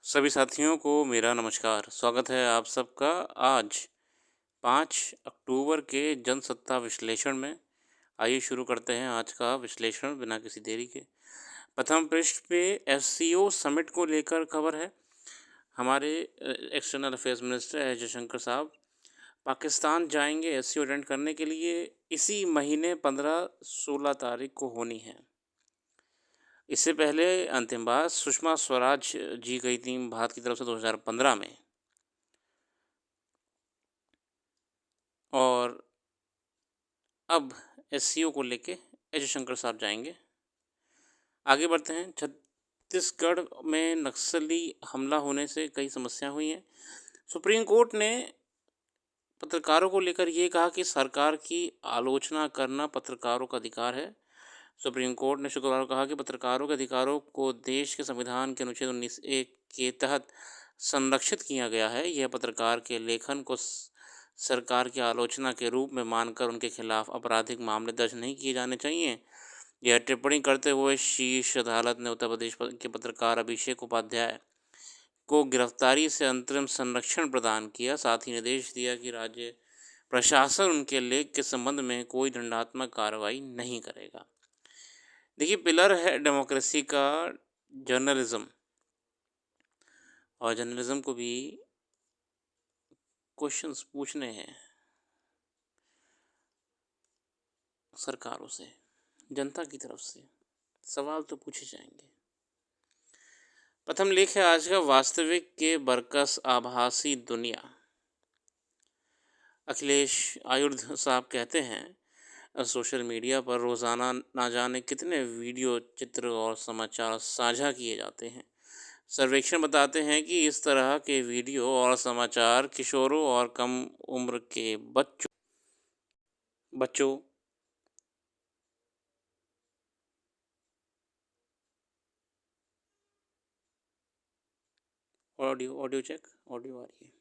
सभी साथियों को मेरा नमस्कार। स्वागत है आप सबका आज 5 अक्टूबर के जनसत्ता विश्लेषण में। आइए शुरू करते हैं आज का विश्लेषण बिना किसी देरी के। प्रथम पृष्ठ पे एससीओ समिट को लेकर खबर है। हमारे external affairs minister S Jaishankar साहब पाकिस्तान जाएंगे एससीओ अटेंड करने के लिए। इसी महीने 15-16 तारीख को होनी है। इससे पहले अंतिम बार सुषमा स्वराज जी गई थी भारत की तरफ से 2015 में। और अब एससीओ को लेके एस जयशंकर साहब जाएंगे। आगे बढ़ते हैं। छत्तीसगढ़ में नक्सली हमला होने से कई समस्या हुई हैं। सुप्रीम कोर्ट ने पत्रकारों को लेकर ये कहा कि सरकार की आलोचना करना पत्रकारों का अधिकार है। सुप्रीम कोर्ट ने शुक्रवार को कहा कि पत्रकारों के अधिकारों को देश के संविधान के अनुच्छेद 19(1) के तहत संरक्षित किया गया है। यह पत्रकार के लेखन को सरकार की आलोचना के रूप में मानकर उनके खिलाफ आपराधिक मामले दर्ज नहीं किए जाने चाहिए। यह टिप्पणी करते हुए शीर्ष अदालत ने उत्तर प्रदेश के पत्रकार अभिषेक उपाध्याय को गिरफ्तारी से अंतरिम संरक्षण प्रदान किया। साथ ही निर्देश दिया कि राज्य प्रशासन उनके लेख के संबंध में कोई दंडात्मक कार्रवाई नहीं करेगा। देखिए, पिलर है डेमोक्रेसी का जर्नलिज्म, और जर्नलिज्म को भी क्वेश्चंस पूछने हैं सरकारों से, जनता की तरफ से सवाल तो पूछे जाएंगे। प्रथम लेख है आज का, वास्तविक के बरकस आभासी दुनिया। अखिलेश आयुर्ध साहब कहते हैं सोशल मीडिया पर रोज़ाना ना जाने कितने वीडियो, चित्र और समाचार साझा किए जाते हैं। सर्वेक्षण बताते हैं कि इस तरह के वीडियो और समाचार किशोरों और कम उम्र के बच्चों ऑडियो चेक, ऑडियो आ रही है,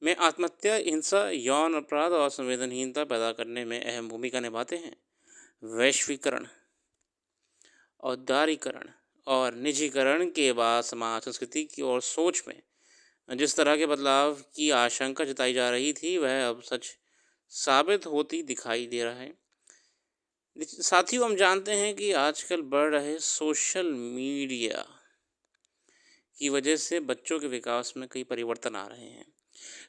में आत्महत्या, हिंसा, यौन अपराध और संवेदनहीनता पैदा करने में अहम भूमिका निभाते हैं। वैश्वीकरण, औदारीकरण और निजीकरण के बाद समाज, संस्कृति की और सोच में जिस तरह के बदलाव की आशंका जताई जा रही थी, वह अब सच साबित होती दिखाई दे रहा है। साथियों, हम जानते हैं कि आजकल बढ़ रहे सोशल मीडिया की वजह से बच्चों के विकास में कई परिवर्तन आ रहे हैं।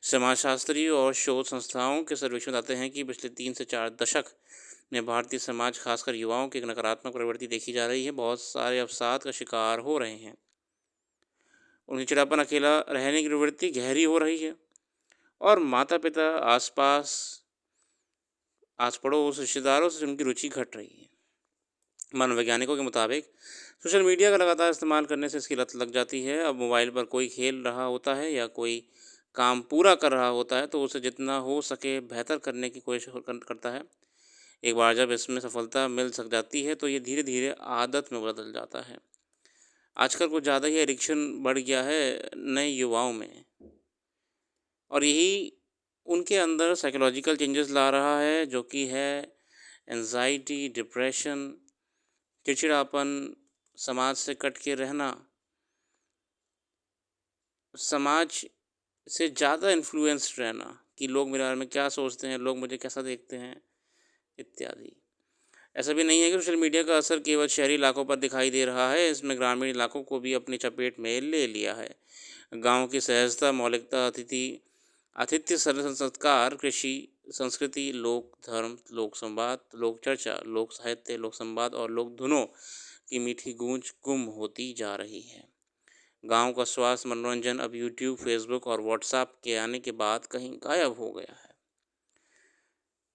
समाजशास्त्री और शोध संस्थाओं के सर्वेक्षण बताते हैं कि पिछले 3 से 4 दशक में भारतीय समाज, खासकर युवाओं की एक नकारात्मक प्रवृत्ति देखी जा रही है। बहुत सारे अवसाद का शिकार हो रहे हैं। उनकी चिड़ापन, अकेला रहने की प्रवृत्ति गहरी हो रही है, और माता पिता, आस पड़ोस, रिश्तेदारों से उनकी रुचि घट रही है। मनोवैज्ञानिकों के मुताबिक सोशल मीडिया का लगातार इस्तेमाल करने से इसकी लत लग जाती है। अब मोबाइल पर कोई खेल रहा होता है या कोई काम पूरा कर रहा होता है तो उसे जितना हो सके बेहतर करने की कोशिश करता है। एक बार जब इसमें सफलता मिल सक जाती है तो ये धीरे धीरे आदत में बदल जाता है। आजकल कुछ ज़्यादा ही एडिक्शन बढ़ गया है नए युवाओं में, और यही उनके अंदर साइकोलॉजिकल चेंजेस ला रहा है, जो कि है एंजाइटी, डिप्रेशन, चिड़चिड़ापन, समाज से कट के रहना, समाज से ज़्यादा इन्फ्लुएंस्ड रहना कि लोग मेरे बारे में क्या सोचते हैं, लोग मुझे कैसा देखते हैं, इत्यादि। ऐसा भी नहीं है कि सोशल मीडिया का असर केवल शहरी इलाकों पर दिखाई दे रहा है, इसमें ग्रामीण इलाकों को भी अपनी चपेट में ले लिया है। गांव की सहजता, मौलिकता, आतिथ्य सत्कार, कृषि, संस्कृति, लोक धर्म, लोक संवाद, लोक चर्चा, लोक साहित्य, लोक संवाद और लोक धुनों की मीठी गूंज गुम होती जा रही है। गांव का स्वास्थ्य, मनोरंजन अब यूट्यूब, फेसबुक और व्हाट्सएप के आने के बाद कहीं गायब हो गया है।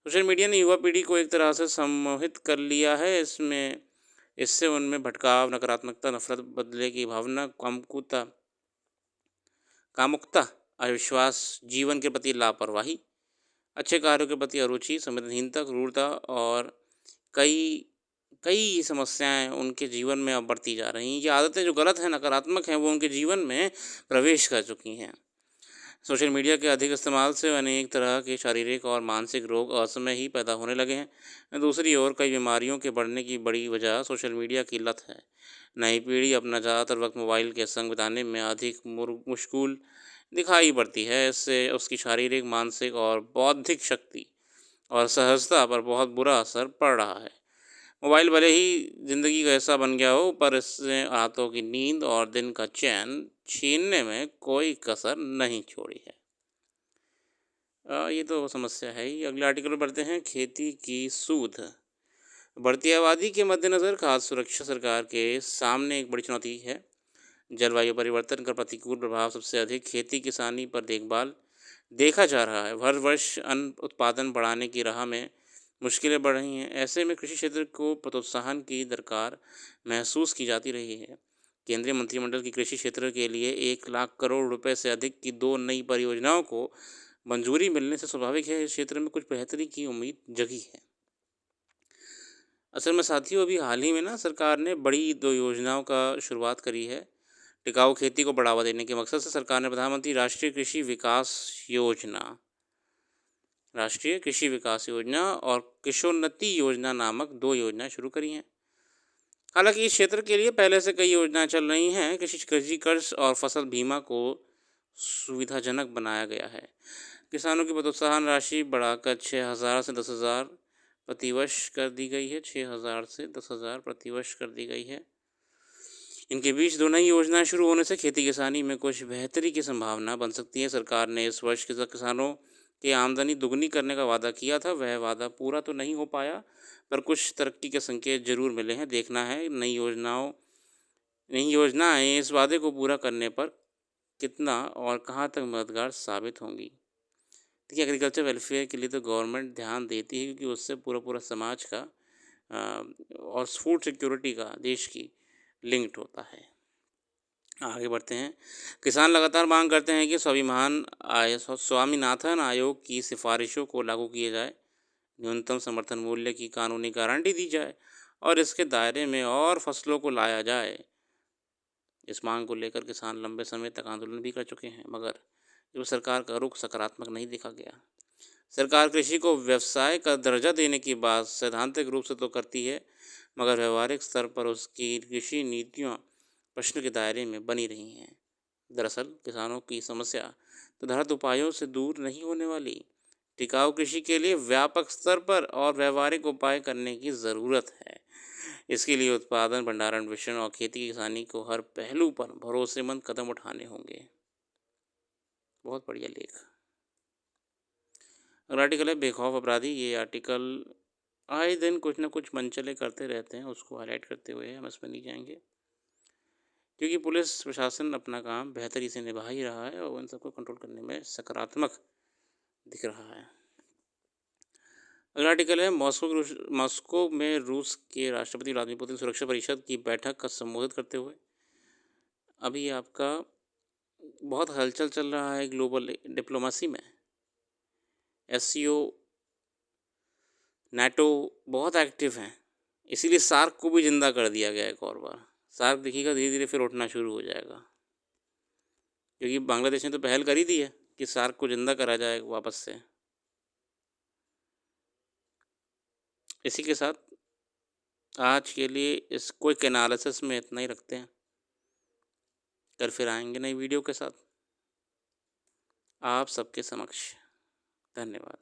सोशल मीडिया ने युवा पीढ़ी को एक तरह से सम्मोहित कर लिया है। इससे उनमें भटकाव, नकारात्मकता, नफरत, बदले की भावना, कामुकता, अविश्वास, जीवन के प्रति लापरवाही, अच्छे कार्यों के प्रति अरुचि, संवेदनहीनता, क्रूरता और कई कई समस्याएं उनके जीवन में अब बढ़ती जा रही हैं। ये आदतें जो गलत हैं, नकारात्मक हैं, वो उनके जीवन में प्रवेश कर चुकी हैं। सोशल मीडिया के अधिक इस्तेमाल से अनेक तरह के शारीरिक और मानसिक रोग असमय ही पैदा होने लगे हैं। दूसरी ओर कई बीमारियों के बढ़ने की बड़ी वजह सोशल मीडिया की लत है। नई पीढ़ी अपना ज़्यादातर वक्त मोबाइल के संग बिताने में अधिक मुश्किल दिखाई पड़ती है। इससे उसकी शारीरिक, मानसिक और बौद्धिक शक्ति और सहजता पर बहुत बुरा असर पड़ रहा है। मोबाइल भले ही ज़िंदगी का हिस्सा बन गया हो, पर इसने रातों की नींद और दिन का चैन छीनने में कोई कसर नहीं छोड़ी है। ये तो समस्या है ही। अगले आर्टिकल में बढ़ते हैं, खेती की सूद। बढ़ती आबादी के मद्देनज़र खाद्य सुरक्षा सरकार के सामने एक बड़ी चुनौती है। जलवायु परिवर्तन का प्रतिकूल प्रभाव सबसे अधिक खेती किसानी पर देखभाल देखा जा रहा है। हर वर्ष अन्न उत्पादन बढ़ाने की राह में मुश्किलें बढ़ रही हैं। ऐसे में कृषि क्षेत्र को प्रोत्साहन की दरकार महसूस की जाती रही है। केंद्रीय मंत्रिमंडल की कृषि क्षेत्र के लिए 1 लाख करोड़ रुपए से अधिक की 2 नई परियोजनाओं को मंजूरी मिलने से स्वाभाविक है इस क्षेत्र में कुछ बेहतरी की उम्मीद जगी है। असल में साथियों, अभी हाल ही में ना सरकार ने बड़ी 2 योजनाओं का शुरुआत करी है। टिकाऊ खेती को बढ़ावा देने के मकसद से सरकार ने प्रधानमंत्री राष्ट्रीय कृषि विकास योजना और किशोन्नति योजना नामक 2 योजनाएं शुरू करी हैं। हालांकि इस क्षेत्र के लिए पहले से कई योजनाएं चल रही हैं। कृषि कर्ज और फसल बीमा को सुविधाजनक बनाया गया है। किसानों की प्रोत्साहन राशि बढ़ाकर 6,000 से 10,000 प्रतिवर्ष कर दी गई है। 6,000 से 10,000 प्रतिवर्ष कर दी गई है। इनके बीच 2 नई योजनाएं शुरू होने से खेती किसानी में कुछ बेहतरी की संभावना बन सकती है। सरकार ने इस वर्ष किसानों की आमदनी दुगनी करने का वादा किया था। वह वादा पूरा तो नहीं हो पाया, पर कुछ तरक्की के संकेत जरूर मिले हैं। देखना है नई योजनाएं इस वादे को पूरा करने पर कितना और कहां तक मददगार साबित होंगी। देखिए, एग्रीकल्चर वेलफेयर के लिए तो गवर्नमेंट ध्यान देती है, क्योंकि उससे पूरा समाज का और फूड सिक्योरिटी का देश की लिंक्ड होता है। आगे बढ़ते हैं। किसान लगातार मांग करते हैं कि स्वामीनाथन आयोग की सिफारिशों को लागू किया जाए, न्यूनतम समर्थन मूल्य की कानूनी गारंटी दी जाए और इसके दायरे में और फसलों को लाया जाए। इस मांग को लेकर किसान लंबे समय तक आंदोलन भी कर चुके हैं, मगर जो सरकार का रुख सकारात्मक नहीं देखा गया। सरकार कृषि को व्यवसाय का दर्जा देने की बात सैद्धांतिक रूप से तो करती है, मगर व्यवहारिक स्तर पर उसकी कृषि नीतियाँ प्रश्न के दायरे में बनी रही हैं। दरअसल किसानों की समस्या तुरंत उपायों से दूर नहीं होने वाली। टिकाऊ कृषि के लिए व्यापक स्तर पर और व्यवहारिक उपाय करने की ज़रूरत है। इसके लिए उत्पादन, भंडारण, विपणन और खेती किसानी को हर पहलू पर भरोसेमंद कदम उठाने होंगे। बहुत बढ़िया लेख। अगला आर्टिकल है, बेखौफ अपराधी। ये आर्टिकल आए दिन कुछ ना कुछ मनचले करते रहते हैं, उसको हाईलाइट करते हुए हम इसमें नहीं जाएंगे, क्योंकि पुलिस प्रशासन अपना काम बेहतरी से निभा ही रहा है और उन सबको कंट्रोल करने में सकारात्मक दिख रहा है। अगला आर्टिकल है, मॉस्को में रूस के राष्ट्रपति व्लादिमीर पुतिन सुरक्षा परिषद की बैठक का संबोधित करते हुए। अभी आपका बहुत हलचल चल रहा है ग्लोबल डिप्लोमेसी में। एससीओ, नाटो बहुत एक्टिव हैं, इसीलिए सार्क को भी जिंदा कर दिया गया एक और बार। सार्क दिखेगा धीरे धीरे फिर उठना शुरू हो जाएगा, क्योंकि बांग्लादेश ने तो पहल कर ही दी है कि सार्क को जिंदा करा जाए वापस से। इसी के साथ आज के लिए इस क्विक एनालिसिस में इतना ही रखते हैं। कल फिर आएंगे नई वीडियो के साथ आप सबके समक्ष। धन्यवाद।